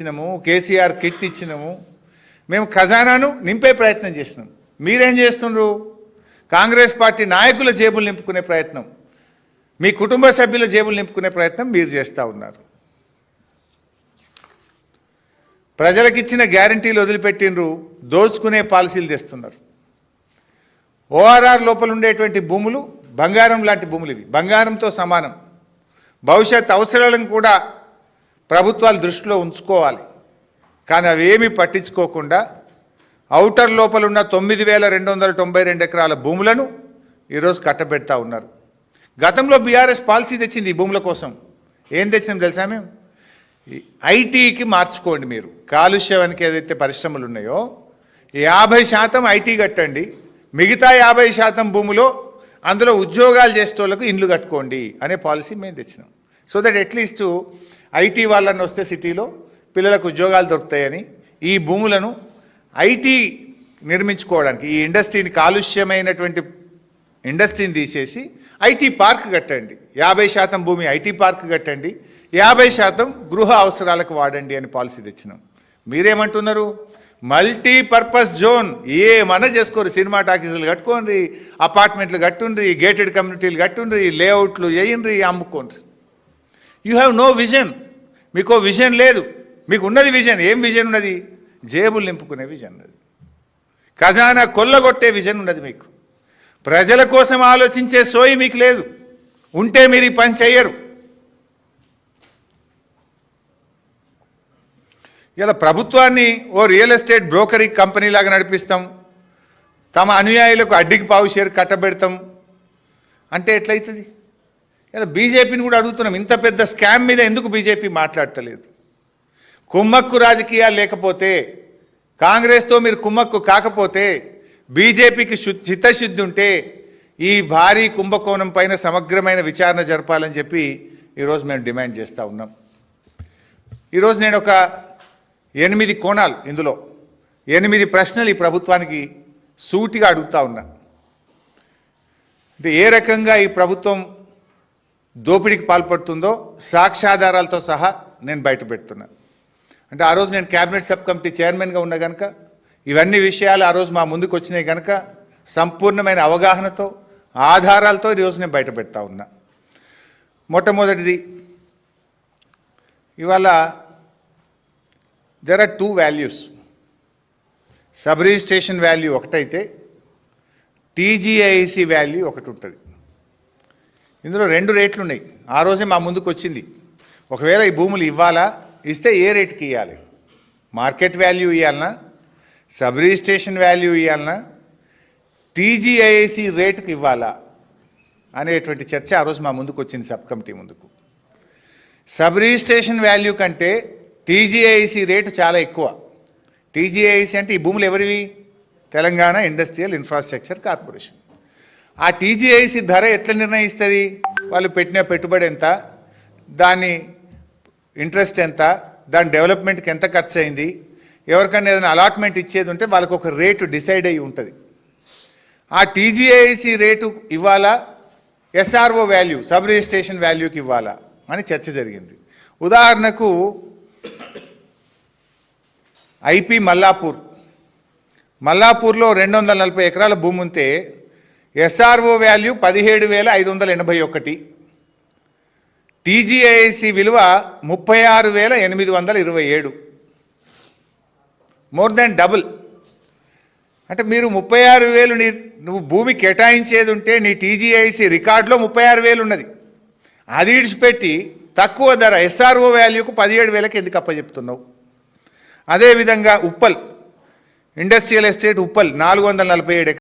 ఇచ్చినాము, కేసీఆర్ కిట్ ఇచ్చినాము, మేము ఖజానాను నింపే ప్రయత్నం చేసినాం. మీరేం చేస్తున్నారు? కాంగ్రెస్ పార్టీ నాయకుల జేబులు నింపుకునే ప్రయత్నం, మీ కుటుంబ సభ్యుల జేబులు నింపుకునే ప్రయత్నం మీరు చేస్తూ ఉన్నారు. ప్రజలకు ఇచ్చిన గ్యారంటీలు వదిలిపెట్టినరు, దోచుకునే పాలసీలు తెస్తున్నారు. ఓఆర్ఆర్ లోపల ఉండేటువంటి భూములు బంగారం లాంటి భూములు, ఇవి బంగారంతో సమానం. భవిష్యత్ అవసరాలను కూడా ప్రభుత్వాలు దృష్టిలో ఉంచుకోవాలి. కానీ అవేమీ పట్టించుకోకుండా ఔటర్ లోపల ఉన్న 9,292 ఎకరాల భూములను ఈరోజు కట్టబెడతా ఉన్నారు. గతంలో బీఆర్ఎస్ పాలసీ తెచ్చింది ఈ భూముల కోసం. ఏం తెచ్చిందో తెలుసా? మేము ఐటీకి మార్చుకోండి. మీరు కాలుష్యానికి ఏదైతే పరిశ్రమలు ఉన్నాయో 50% ఐటీ కట్టండి, మిగతా 50% భూములో అందులో ఉద్యోగాలు చేసేటోళ్ళకు ఇండ్లు కట్టుకోండి అనే పాలసీ మేము తెచ్చినాం. సో దట్ అట్లీస్ట్ ఐటీ వాళ్ళని వస్తే సిటీలో పిల్లలకు ఉద్యోగాలు దొరుకుతాయని ఈ భూములను ఐటీ నిర్మించుకోవడానికి, ఈ ఇండస్ట్రీని, కాలుష్యమైనటువంటి ఇండస్ట్రీని తీసేసి ఐటీ పార్క్ కట్టండి, 50% భూమి ఐటీ పార్క్ కట్టండి, 50% గృహ అవసరాలకు వాడండి అని పాలసీ తెచ్చినాం. మీరేమంటున్నారు? మల్టీపర్పస్ జోన్ ఏమన్నా చేసుకోరు, సినిమా టాకీసులు కట్టుకోండి, అపార్ట్మెంట్లు కట్టుండ్రి, గేటెడ్ కమ్యూనిటీలు కట్టుండ్రి, లేఅవుట్లు వేయండి, అమ్ముకోండి. You have no vision. మీకు విజన్ లేదు. మీకు ఉన్నది విజన్. ఏం విజన్ ఉన్నది? జేబులు నింపుకునే విజన్ ఉన్నది, ఖజానా కొల్లగొట్టే విజన్ ఉన్నది మీకు. ప్రజల కోసం ఆలోచించే సోయి మీకు లేదు. ఉంటే మీరు ఈ పని చెయ్యరు. ఇలా ప్రభుత్వాన్ని ఓ రియల్ ఎస్టేట్ బ్రోకరీ కంపెనీ లాగా నడిపిస్తాం, తమ అనుయాయులకు అడ్డికి పావు షేర్ కట్టబెడతాం అంటే ఎట్లయితుంది? ఇలా బీజేపీని కూడా అడుగుతున్నాం, ఇంత పెద్ద స్కామ్ మీద ఎందుకు బీజేపీ మాట్లాడతలేదు? కుమ్మక్కు రాజకీయాలు లేకపోతే, కాంగ్రెస్తో మీరు కుమ్మక్కు కాకపోతే, బీజేపీకి చిత్తశుద్ధి ఉంటే ఈ భారీ కుంభకోణం పైన సమగ్రమైన విచారణ జరపాలని చెప్పి ఈరోజు మేము డిమాండ్ చేస్తూ ఉన్నాం. ఈరోజు నేను ఒక 8 కోణాలు, ఇందులో 8 ప్రశ్నలు ఈ ప్రభుత్వానికి సూటిగా అడుగుతా ఉన్నా. అంటే ఏ రకంగా ఈ ప్రభుత్వం దోపిడీకి పాల్పడుతుందో సాక్ష్యాధారాలతో సహా నేను బయట పెడుతున్నా. అంటే ఆ రోజు నేను క్యాబినెట్ సబ్ కమిటీ చైర్మన్గా ఉన్నా కనుక ఇవన్నీ విషయాలు ఆ రోజు మా ముందుకు వచ్చినాయి కనుక సంపూర్ణమైన అవగాహనతో, ఆధారాలతో ఈరోజు నేను బయట పెడతా ఉన్నా. మొట్టమొదటిది, ఇవాళ there are 2 values. Sub registration value ఒకటైతే టీజీఐసి వాల్యూ ఒకటి ఉంటుంది. ఇందులో 2 రేట్లు ఉన్నాయి. ఆ రోజే మా ముందుకు వచ్చింది. ఒకవేళ ఈ భూములు ఇవ్వాలా, ఇస్తే ఏ రేటుకి ఇవ్వాలి? మార్కెట్ వాల్యూ ఇవ్వాలన్నా, సబ్ రిజిస్ట్రేషన్ వాల్యూ ఇవ్వాలన్నా, టీజీఐసి రేటుకి ఇవ్వాలా అనేటువంటి చర్చ ఆ రోజు మా ముందుకు వచ్చింది, సబ్ కమిటీ ముందుకు. సబ్ రిజిస్ట్రేషన్ వాల్యూ కంటే టీజీఐసి రేటు చాలా ఎక్కువ. టీజీఐసి అంటే ఈ భూములు ఎవరివి? Telangana industrial infrastructure corporation. ఆ టీజీఐసి ధర ఎట్లా నిర్ణయిస్తుంది? వాళ్ళు పెట్టిన పెట్టుబడి ఎంత, దాని ఇంట్రెస్ట్ ఎంత, దాని డెవలప్మెంట్కి ఎంత ఖర్చు అయింది, ఎవరికైనా ఏదైనా అలాట్మెంట్ ఇచ్చేది ఉంటే వాళ్ళకు ఒక రేటు డిసైడ్ అయ్యి ఉంటుంది. ఆ టీజీఐసి రేటు ఇవ్వాలా, ఎస్ఆర్ఓ వాల్యూ, సబ్ రిజిస్ట్రేషన్ వాల్యూకి ఇవ్వాలా అని చర్చ జరిగింది. ఉదాహరణకు ఐపీ మల్లాపూర్లో 240 ఎకరాల భూమి ఉంటే ఎస్ఆర్ఓ వాల్యూ 17,581, టీజీఐసి విలువ 36,827, మోర్ దాన్ డబుల్. అంటే మీరు 36,000 నువ్వు భూమి కేటాయించేది ఉంటే నీ టీజీఐసి రికార్డులో 36,000 ఉన్నది. అది ఇడిచిపెట్టి తక్కువ ధర ఎస్ఆర్ఓ వాల్యూకు 17,000కి ఎందుకు అప్పచెప్తున్నావు? అదేవిధంగా ఉప్పల్ ఇండస్ట్రియల్ ఎస్టేట్, ఉప్పల్ 447